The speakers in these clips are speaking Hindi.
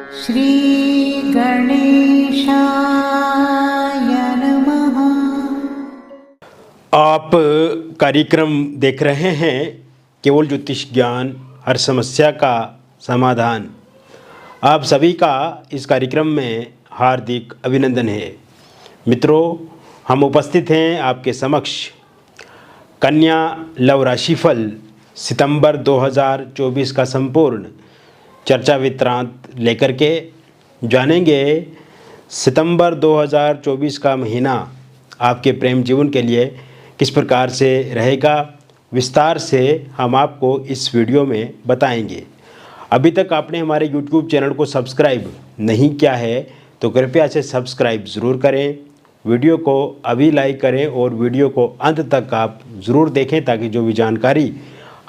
श्री गणेशाय नमः। आप कार्यक्रम देख रहे हैं केवल ज्योतिष ज्ञान, हर समस्या का समाधान। आप सभी का इस कार्यक्रम में हार्दिक अभिनंदन है। मित्रों, हम उपस्थित हैं आपके समक्ष कन्या लव राशिफल सितंबर 2024 का संपूर्ण चर्चा वृत्तांत लेकर के जानेंगे। सितंबर 2024 का महीना आपके प्रेम जीवन के लिए किस प्रकार से रहेगा, विस्तार से हम आपको इस वीडियो में बताएंगे। अभी तक आपने हमारे YouTube चैनल को सब्सक्राइब नहीं किया है तो कृपया से सब्सक्राइब ज़रूर करें, वीडियो को अभी लाइक करें और वीडियो को अंत तक आप ज़रूर देखें ताकि जो भी जानकारी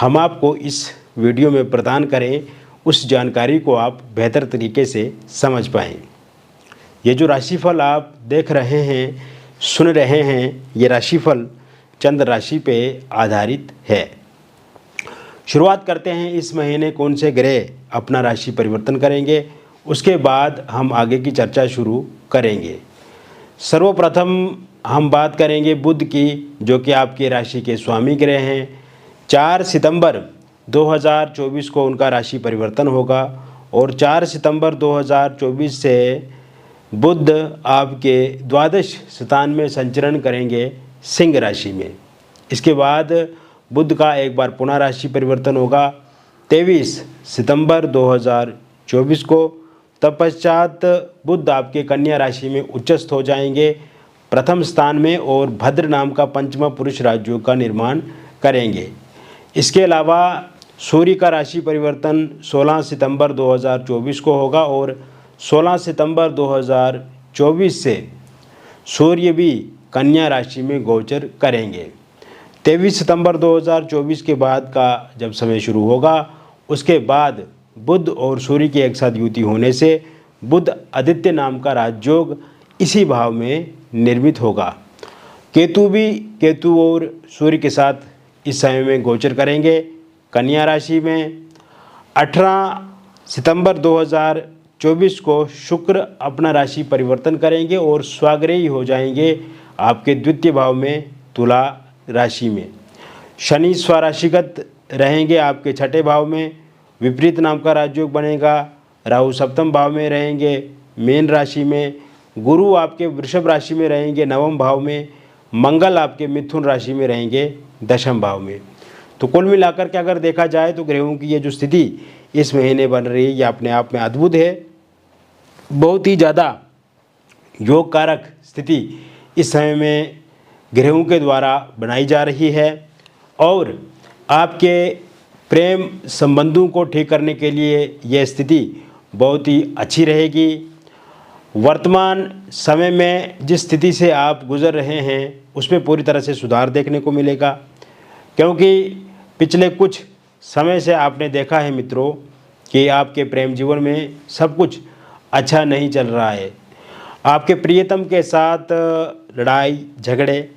हम आपको इस वीडियो में प्रदान करें उस जानकारी को आप बेहतर तरीके से समझ पाएँ। ये जो राशिफल आप देख रहे हैं, सुन रहे हैं, ये राशिफल चंद्र राशि पे आधारित है। शुरुआत करते हैं इस महीने कौन से ग्रह अपना राशि परिवर्तन करेंगे, उसके बाद हम आगे की चर्चा शुरू करेंगे। सर्वप्रथम हम बात करेंगे बुध की, जो कि आपकी राशि के स्वामी ग्रह हैं। 4 सितंबर 2024 को उनका राशि परिवर्तन होगा और 4 सितंबर 2024 से बुध आपके द्वादश स्थान में संचरण करेंगे सिंह राशि में। इसके बाद बुध का एक बार पुनः राशि परिवर्तन होगा 23 सितंबर 2024 को। तत्पश्चात बुध आपके कन्या राशि में उच्चस्थ हो जाएंगे प्रथम स्थान में और भद्र नाम का पंचमा पुरुष राजयोग का निर्माण करेंगे। इसके अलावा सूर्य का राशि परिवर्तन 16 सितंबर 2024 को होगा और 16 सितंबर 2024 से सूर्य भी कन्या राशि में गोचर करेंगे। 23 सितंबर 2024 के बाद का जब समय शुरू होगा, उसके बाद बुध और सूर्य की एक साथ युति होने से बुध आदित्य नाम का राजयोग इसी भाव में निर्मित होगा। केतु और सूर्य के साथ इस समय में गोचर करेंगे कन्या राशि में। 18 सितंबर 2024 को शुक्र अपना राशि परिवर्तन करेंगे और स्वाग्रही हो जाएंगे आपके द्वितीय भाव में तुला राशि में। शनि स्वराशिगत रहेंगे आपके छठे भाव में, विपरीत नाम का राजयोग बनेगा। राहु सप्तम भाव में रहेंगे मीन राशि में। गुरु आपके वृषभ राशि में रहेंगे नवम भाव में। मंगल आपके मिथुन राशि में रहेंगे दशम भाव में। तो कुल मिलाकर के अगर देखा जाए तो ग्रहों की ये जो स्थिति इस महीने बन रही है, ये अपने आप में अद्भुत है। बहुत ही ज़्यादा योग कारक स्थिति इस समय में ग्रहों के द्वारा बनाई जा रही है और आपके प्रेम संबंधों को ठीक करने के लिए यह स्थिति बहुत ही अच्छी रहेगी। वर्तमान समय में जिस स्थिति से आप गुजर रहे हैं उसमें पूरी तरह से सुधार देखने को मिलेगा, क्योंकि पिछले कुछ समय से आपने देखा है मित्रों कि आपके प्रेम जीवन में सब कुछ अच्छा नहीं चल रहा है। आपके प्रियतम के साथ लड़ाई झगड़े,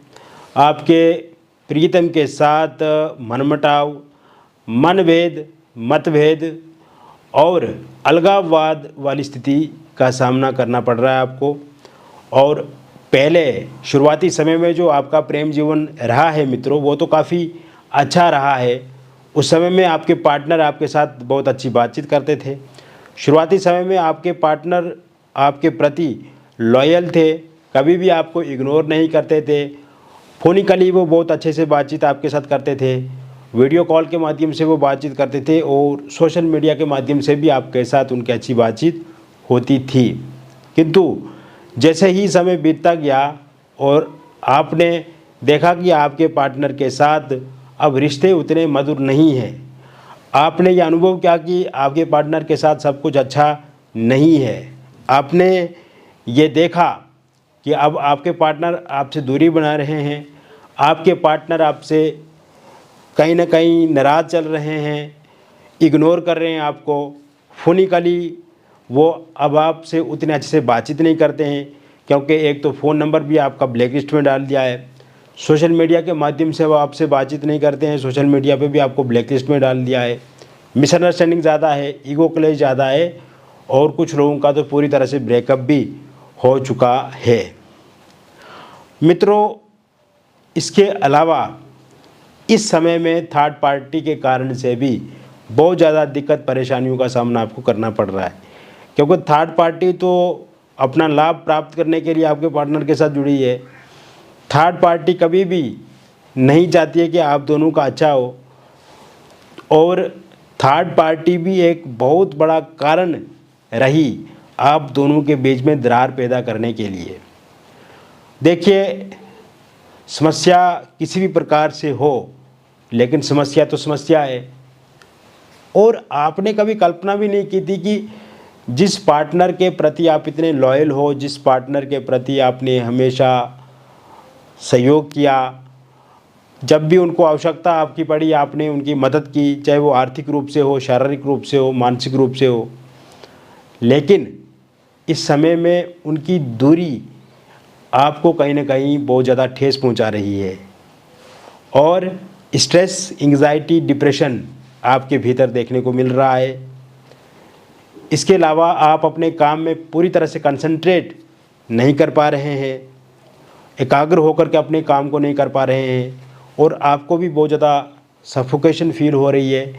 आपके प्रियतम के साथ मनमुटाव, मनभेद, मतभेद और अलगाववाद वाली स्थिति का सामना करना पड़ रहा है आपको। और पहले शुरुआती समय में जो आपका प्रेम जीवन रहा है मित्रों, वो तो काफ़ी अच्छा रहा है। उस समय में आपके पार्टनर आपके साथ बहुत अच्छी बातचीत करते थे। शुरुआती समय में आपके पार्टनर आपके प्रति लॉयल थे, कभी भी आपको इग्नोर नहीं करते थे। फोनिकली वो बहुत अच्छे से बातचीत आपके साथ करते थे, वीडियो कॉल के माध्यम से वो बातचीत करते थे और सोशल मीडिया के माध्यम से भी आपके साथ उनकी अच्छी बातचीत होती थी। किंतु जैसे ही समय बीतता गया और आपने देखा कि आपके पार्टनर के साथ अब रिश्ते उतने मधुर नहीं हैं, आपने ये अनुभव किया कि आपके पार्टनर के साथ सब कुछ अच्छा नहीं है। आपने ये देखा कि अब आपके पार्टनर आपसे दूरी बना रहे हैं, आपके पार्टनर आपसे कहीं ना कहीं नाराज़ चल रहे हैं, इग्नोर कर रहे हैं आपको। फोनिकली वो अब आपसे उतने अच्छे से बातचीत नहीं करते हैं, क्योंकि एक तो फ़ोन नंबर भी आपका ब्लैक लिस्ट में डाल दिया है। सोशल मीडिया के माध्यम से वो आपसे बातचीत नहीं करते हैं, सोशल मीडिया पे भी आपको ब्लैक लिस्ट में डाल दिया है। मिसअंडरस्टैंडिंग ज़्यादा है, ईगो क्लेश ज़्यादा है और कुछ लोगों का तो पूरी तरह से ब्रेकअप भी हो चुका है। मित्रों, इसके अलावा इस समय में थर्ड पार्टी के कारण से भी बहुत ज़्यादा दिक्कत परेशानियों का सामना आपको करना पड़ रहा है, क्योंकि थर्ड पार्टी तो अपना लाभ प्राप्त करने के लिए आपके पार्टनर के साथ जुड़ी है। थर्ड पार्टी कभी भी नहीं चाहती है कि आप दोनों का अच्छा हो, और थर्ड पार्टी भी एक बहुत बड़ा कारण रही आप दोनों के बीच में दरार पैदा करने के लिए। देखिए, समस्या किसी भी प्रकार से हो, लेकिन समस्या तो समस्या है, और आपने कभी कल्पना भी नहीं की थी कि जिस पार्टनर के प्रति आप इतने लॉयल हो, जिस पार्टनर के प्रति आपने हमेशा सहयोग किया, जब भी उनको आवश्यकता आपकी पड़ी आपने उनकी मदद की, चाहे वो आर्थिक रूप से हो, शारीरिक रूप से हो, मानसिक रूप से हो, लेकिन इस समय में उनकी दूरी आपको कहीं ना कहीं बहुत ज़्यादा ठेस पहुंचा रही है, और स्ट्रेस, एंग्जाइटी, डिप्रेशन आपके भीतर देखने को मिल रहा है। इसके अलावा आप अपने काम में पूरी तरह से कंसंट्रेट नहीं कर पा रहे हैं, एकाग्र होकर के अपने काम को नहीं कर पा रहे हैं, और आपको भी बहुत ज़्यादा सफोकेशन फील हो रही है,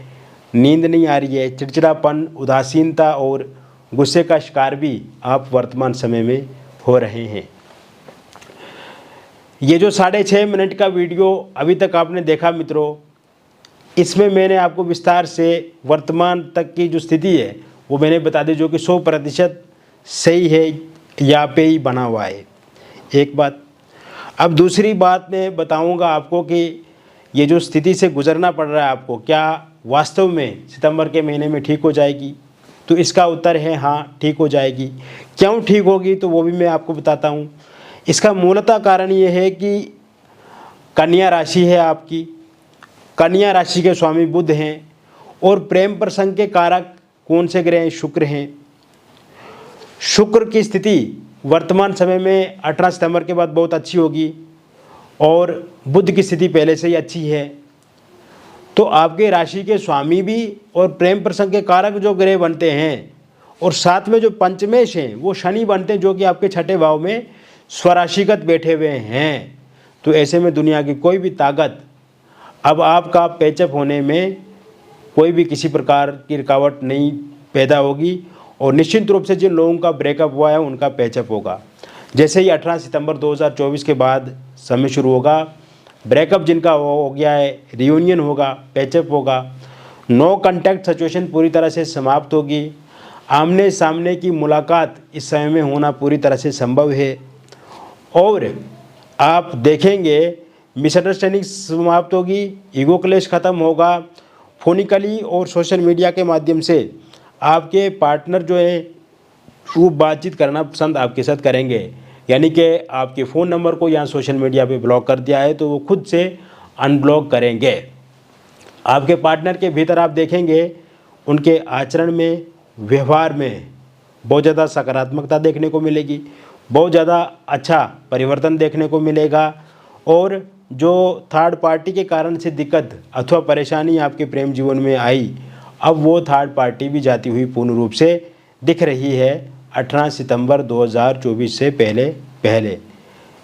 नींद नहीं आ रही है, चिड़चिड़ापन, उदासीनता और गुस्से का शिकार भी आप वर्तमान समय में हो रहे हैं। ये जो 6.5 मिनट का वीडियो अभी तक आपने देखा मित्रों, इसमें मैंने आपको विस्तार से वर्तमान तक की जो स्थिति है वो मैंने बता दी, जो कि 100% सही है या पे ही बना हुआ है। एक बात। अब दूसरी बात मैं बताऊंगा आपको कि ये जो स्थिति से गुजरना पड़ रहा है आपको, क्या वास्तव में सितंबर के महीने में ठीक हो जाएगी? तो इसका उत्तर है हाँ, ठीक हो जाएगी। क्यों ठीक होगी, तो वो भी मैं आपको बताता हूँ। इसका मूलतः कारण ये है कि कन्या राशि है आपकी, कन्या राशि के स्वामी बुध हैं, और प्रेम प्रसंग के कारक कौन से ग्रह हैं? शुक्र हैं। शुक्र की स्थिति वर्तमान समय में 18 सितंबर के बाद बहुत अच्छी होगी, और बुध की स्थिति पहले से ही अच्छी है। तो आपके राशि के स्वामी भी और प्रेम प्रसंग के कारक जो ग्रह बनते हैं, और साथ में जो पंचमेश हैं वो शनि बनते हैं, जो कि आपके छठे भाव में स्वराशिगत बैठे हुए हैं। तो ऐसे में दुनिया की कोई भी ताकत अब आपका पैचअप होने में कोई भी किसी प्रकार की रुकावट नहीं पैदा होगी, और निश्चित रूप से जिन लोगों का ब्रेकअप हुआ है उनका पैचअप होगा। जैसे ही 18 सितंबर 2024 के बाद समय शुरू होगा, ब्रेकअप जिनका हो गया है, रियूनियन होगा, पैचअप होगा, नो कांटेक्ट सिचुएशन पूरी तरह से समाप्त होगी, आमने सामने की मुलाकात इस समय में होना पूरी तरह से संभव है, और आप देखेंगे मिसअंडरस्टैंडिंग समाप्त होगी, ईगो क्लेश खत्म होगा। फोनिकली और सोशल मीडिया के माध्यम से आपके पार्टनर जो है वो बातचीत करना पसंद आपके साथ करेंगे, यानी कि आपके फ़ोन नंबर को यहाँ सोशल मीडिया पे ब्लॉक कर दिया है तो वो खुद से अनब्लॉक करेंगे। आपके पार्टनर के भीतर आप देखेंगे उनके आचरण में, व्यवहार में बहुत ज़्यादा सकारात्मकता देखने को मिलेगी, बहुत ज़्यादा अच्छा परिवर्तन देखने को मिलेगा, और जो थर्ड पार्टी के कारण से दिक्कत अथवा परेशानी आपके प्रेम जीवन में आई, अब वो थर्ड पार्टी भी जाती हुई पूर्ण रूप से दिख रही है 18 सितंबर 2024 से पहले।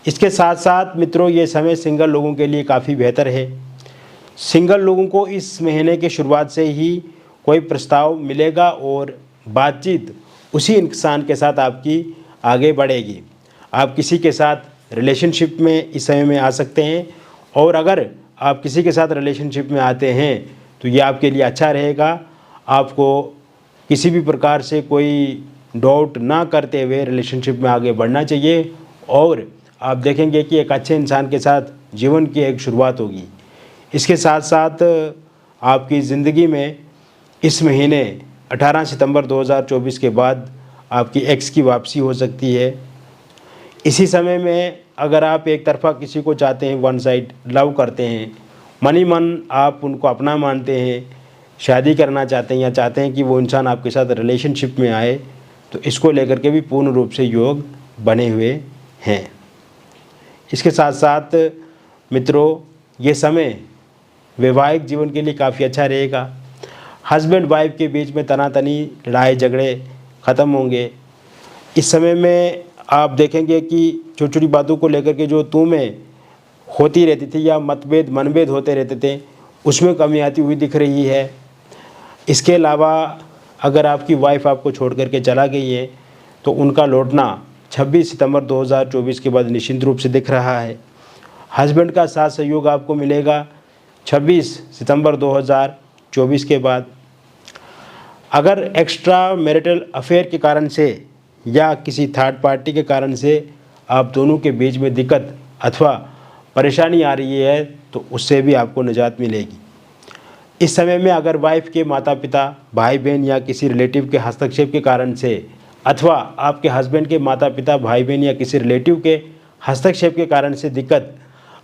इसके साथ साथ मित्रों, ये समय सिंगल लोगों के लिए काफ़ी बेहतर है। सिंगल लोगों को इस महीने के शुरुआत से ही कोई प्रस्ताव मिलेगा और बातचीत उसी इंसान के साथ आपकी आगे बढ़ेगी। आप किसी के साथ रिलेशनशिप में इस समय में आ सकते हैं, और अगर आप किसी के साथ रिलेशनशिप में आते हैं तो ये आपके लिए अच्छा रहेगा। आपको किसी भी प्रकार से कोई डाउट ना करते हुए रिलेशनशिप में आगे बढ़ना चाहिए, और आप देखेंगे कि एक अच्छे इंसान के साथ जीवन की एक शुरुआत होगी। इसके साथ साथ आपकी ज़िंदगी में इस महीने 18 सितंबर 2024 के बाद आपकी एक्स की वापसी हो सकती है। इसी समय में अगर आप एक तरफा किसी को चाहते हैं, वन साइड लव करते हैं, मन ही मन आप उनको अपना मानते हैं, शादी करना चाहते हैं या चाहते हैं कि वो इंसान आपके साथ रिलेशनशिप में आए, तो इसको लेकर के भी पूर्ण रूप से योग बने हुए हैं। इसके साथ साथ मित्रों, ये समय वैवाहिक जीवन के लिए काफ़ी अच्छा रहेगा। हस्बैंड वाइफ के बीच में तनातनी, लड़ाई झगड़े ख़त्म होंगे। इस समय में आप देखेंगे कि छोटी छोटी बातों को लेकर के जो में होती रहती थी या मतभेद मनभेद होते रहते थे, उसमें कमी आती हुई दिख रही है। इसके अलावा अगर आपकी वाइफ आपको छोड़ करके चला गई है तो उनका लौटना 26 सितंबर 2024 के बाद निश्चित रूप से दिख रहा है। हस्बैंड का साथ सहयोग आपको मिलेगा 26 सितंबर 2024 के बाद। अगर एक्स्ट्रा मैरिटल अफेयर के कारण से या किसी थर्ड पार्टी के कारण से आप दोनों के बीच में दिक्कत अथवा परेशानी आ रही है तो उससे भी आपको निजात मिलेगी। इस समय में अगर वाइफ के माता पिता, भाई बहन या किसी रिलेटिव के हस्तक्षेप के कारण से अथवा आपके हस्बैंड के माता पिता, भाई बहन या किसी रिलेटिव के हस्तक्षेप के कारण से दिक्कत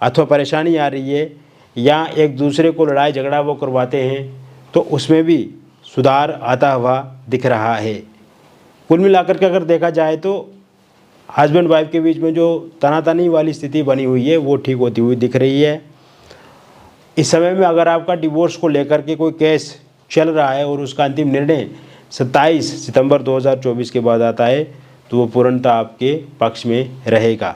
अथवा परेशानी आ रही है या एक दूसरे को लड़ाई झगड़ा वो करवाते हैं तो उसमें भी सुधार आता हुआ दिख रहा है। कुल मिलाकर के अगर देखा जाए तो हस्बैंड वाइफ के बीच में जो तनातनी वाली स्थिति बनी हुई है वो ठीक होती हुई दिख रही है। इस समय में अगर आपका डिवोर्स को लेकर के कोई केस चल रहा है और उसका अंतिम निर्णय 27 सितंबर 2024 के बाद आता है तो वो पूर्णतः आपके पक्ष में रहेगा।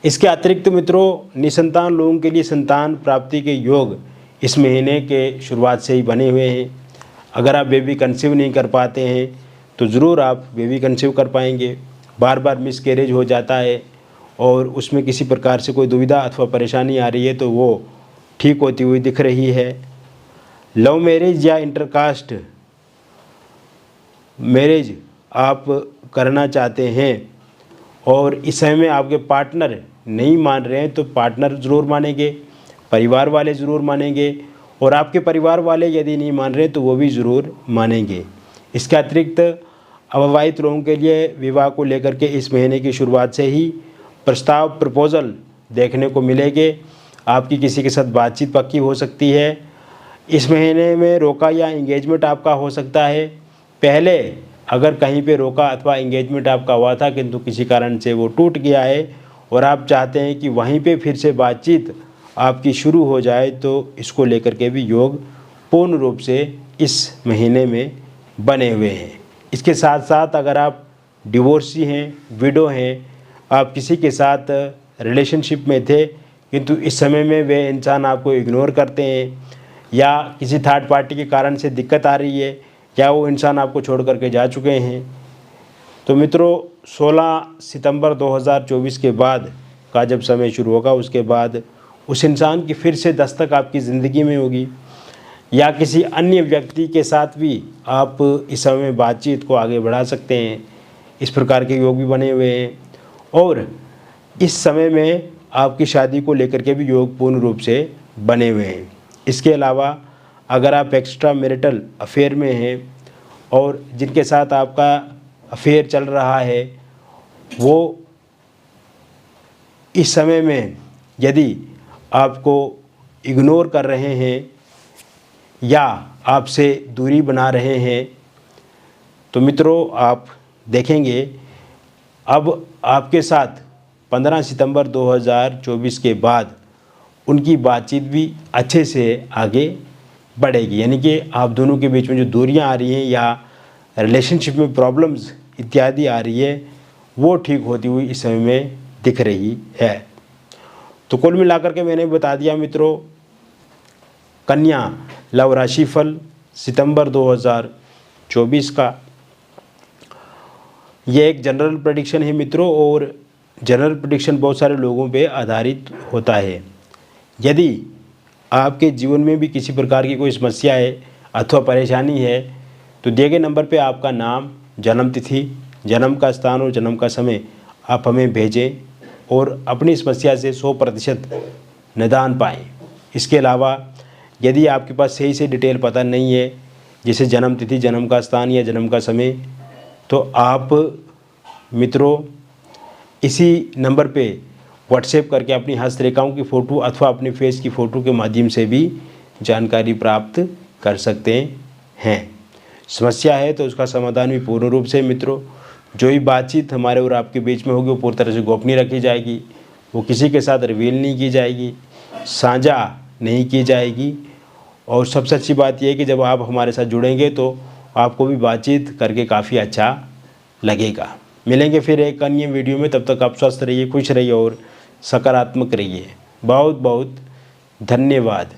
इसके अतिरिक्त मित्रों, निसंतान लोगों के लिए संतान प्राप्ति के योग इस महीने के शुरुआत से ही बने हुए हैं। अगर आप बेबी कंसीव नहीं कर पाते हैं तो ज़रूर आप बेबी कंसीव कर पाएंगे। बार बार मिसकैरेज हो जाता है और उसमें किसी प्रकार से कोई दुविधा अथवा परेशानी आ रही है तो वो ठीक होती हुई दिख रही है। लव मैरिज या इंटरकास्ट मैरिज आप करना चाहते हैं और इस समय में आपके पार्टनर नहीं मान रहे हैं तो पार्टनर ज़रूर मानेंगे, परिवार वाले ज़रूर मानेंगे और आपके परिवार वाले यदि नहीं मान रहे तो वो भी ज़रूर मानेंगे। इसके अतिरिक्त अविवाहित लोगों के लिए विवाह को लेकर के इस महीने की शुरुआत से ही प्रपोज़ल देखने को मिलेंगे। आपकी किसी के साथ बातचीत पक्की हो सकती है। इस महीने में रोका या इंगेजमेंट आपका हो सकता है। पहले अगर कहीं पे रोका अथवा इंगेजमेंट आपका हुआ था किंतु किसी कारण से वो टूट गया है और आप चाहते हैं कि वहीं पे फिर से बातचीत आपकी शुरू हो जाए तो इसको लेकर के भी योग पूर्ण रूप से इस महीने में बने हुए हैं। इसके साथ साथ अगर आप डिवोर्सी हैं, विडो हैं, आप किसी के साथ रिलेशनशिप में थे किंतु इस समय में वे इंसान आपको इग्नोर करते हैं या किसी थर्ड पार्टी के कारण से दिक्कत आ रही है या वो इंसान आपको छोड़ करके जा चुके हैं तो मित्रों 16 सितंबर 2024 के बाद का जब समय शुरू होगा उसके बाद उस इंसान की फिर से दस्तक आपकी ज़िंदगी में होगी या किसी अन्य व्यक्ति के साथ भी आप इस समय में बातचीत को आगे बढ़ा सकते हैं। इस प्रकार के योग भी बने हुए हैं और इस समय में आपकी शादी को लेकर के भी योग पूर्ण रूप से बने हुए हैं। इसके अलावा अगर आप एक्स्ट्रा मैरिटल अफेयर में हैं और जिनके साथ आपका अफेयर चल रहा है वो इस समय में यदि आपको इग्नोर कर रहे हैं या आपसे दूरी बना रहे हैं तो मित्रों आप देखेंगे अब आपके साथ 15 सितंबर 2024 के बाद उनकी बातचीत भी अच्छे से आगे बढ़ेगी। यानी कि आप दोनों के बीच में जो दूरियां आ रही हैं या रिलेशनशिप में प्रॉब्लम्स इत्यादि आ रही है वो ठीक होती हुई इस समय में दिख रही है। तो कुल मिलाकर के मैंने बता दिया मित्रों, कन्या लव राशिफल सितंबर 2024 का ये एक जनरल प्रेडिक्शन है मित्रों और जनरल प्रेडिक्शन बहुत सारे लोगों पे आधारित होता है। यदि आपके जीवन में भी किसी प्रकार की कोई समस्या है अथवा परेशानी है तो दिए गए नंबर पे आपका नाम, जन्म तिथि, जन्म का स्थान और जन्म का समय आप हमें भेजें और अपनी समस्या से 100% निदान पाएँ। इसके अलावा यदि आपके पास सही से डिटेल पता नहीं है जैसे जन्म तिथि, जन्म का स्थान या जन्म का समय तो आप मित्रों इसी नंबर पे व्हाट्सएप करके अपनी हस्तरेखाओं की फ़ोटो अथवा अपने फेस की फ़ोटो के माध्यम से भी जानकारी प्राप्त कर सकते हैं। समस्या है तो उसका समाधान भी पूर्ण रूप से मित्रों जो ही बातचीत हमारे और आपके बीच में होगी वो पूरी तरह से गोपनीय रखी जाएगी, वो किसी के साथ रिवील नहीं की जाएगी, साझा नहीं की जाएगी। और सबसे अच्छी बात यह है कि जब आप हमारे साथ जुड़ेंगे तो आपको भी बातचीत करके काफ़ी अच्छा लगेगा। मिलेंगे फिर एक अन्य वीडियो में, तब तक आप स्वस्थ रहिए, खुश रहिए और सकारात्मक रहिए। बहुत बहुत धन्यवाद।